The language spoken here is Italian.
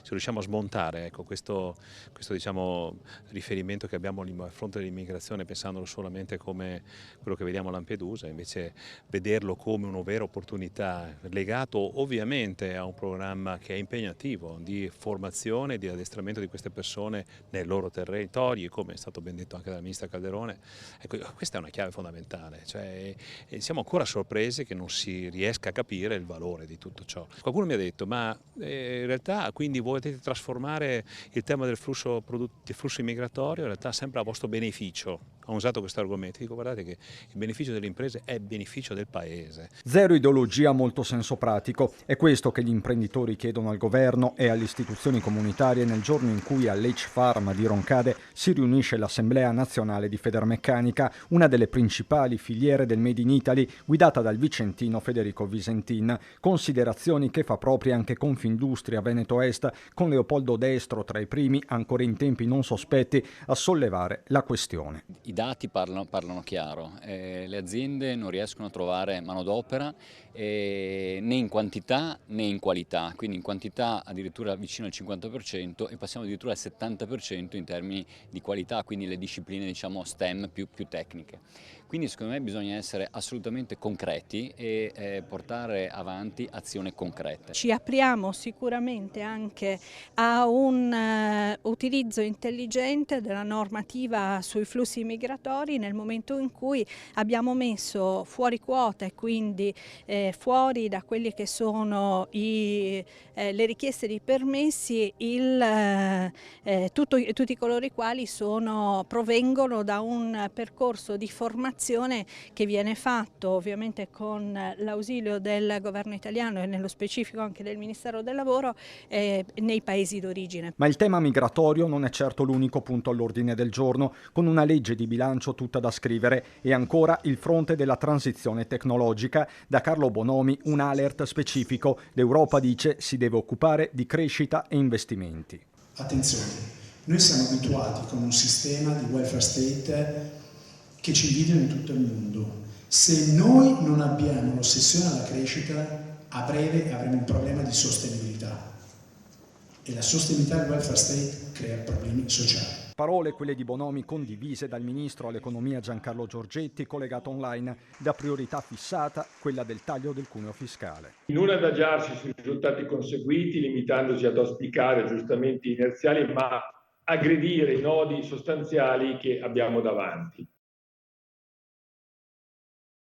se riusciamo a smontare, ecco, questo diciamo, riferimento che abbiamo a fronte dell'immigrazione pensandolo solamente come quello che vediamo a Lampedusa, invece vederlo come una vera opportunità, legato ovviamente a un programma che è impegnativo di formazione, di addestramento di queste persone nei loro territori, come è stato ben detto anche dalla ministra Calderone. Ecco, questa è una chiave fondamentale, cioè, siamo ancora sorpresi che non si riesca a capire il valore di tutto ciò. Qualcuno mi ha detto, ma in realtà quindi volete trasformare il tema del flusso immigratorio in realtà sempre a vostro beneficio. Ho usato questo argomento, dico guardate che il beneficio delle imprese è il beneficio del paese. Zero ideologia, molto senso pratico. È questo che gli imprenditori chiedono al governo e alle istituzioni comunitarie nel giorno in cui all'H Farm di Roncade si riunisce l'Assemblea Nazionale di Federmeccanica, una delle principali filiere del Made in Italy, guidata dal vicentino Federico Visentin. Considerazioni che fa proprie anche Confindustria Veneto Est, con Leopoldo Destro tra i primi, ancora in tempi non sospetti, a sollevare la questione. I dati parlano chiaro, le aziende non riescono a trovare manodopera né in quantità né in qualità, quindi in quantità addirittura vicino al 50% e passiamo addirittura al 70% in termini di qualità, quindi le discipline diciamo STEM più tecniche. Quindi secondo me bisogna essere assolutamente concreti e portare avanti azioni concrete. Ci apriamo sicuramente anche a un utilizzo intelligente della normativa sui flussi migratori nel momento in cui abbiamo messo fuori quota e quindi fuori da quelli che sono le richieste di permessi tutti coloro i quali provengono da un percorso di formazione che viene fatto ovviamente con l'ausilio del governo italiano e nello specifico anche del Ministero del Lavoro nei paesi d'origine. Ma il tema migratorio non è certo l'unico punto all'ordine del giorno, con una legge di bilancio tutta da scrivere e ancora il fronte della transizione tecnologica. Da Carlo Bonomi un alert specifico. L'Europa dice si deve occupare di crescita e investimenti. Attenzione, noi siamo abituati con un sistema di welfare state che ci invidiano in tutto il mondo. Se noi non abbiamo l'ossessione alla crescita, a breve avremo un problema di sostenibilità e la sostenibilità del welfare state crea problemi sociali. Parole quelle di Bonomi condivise dal ministro all'economia Giancarlo Giorgetti, collegato online, da priorità fissata quella del taglio del cuneo fiscale. Non adagiarsi sui risultati conseguiti, limitandosi ad auspicare aggiustamenti inerziali, ma aggredire i nodi sostanziali che abbiamo davanti.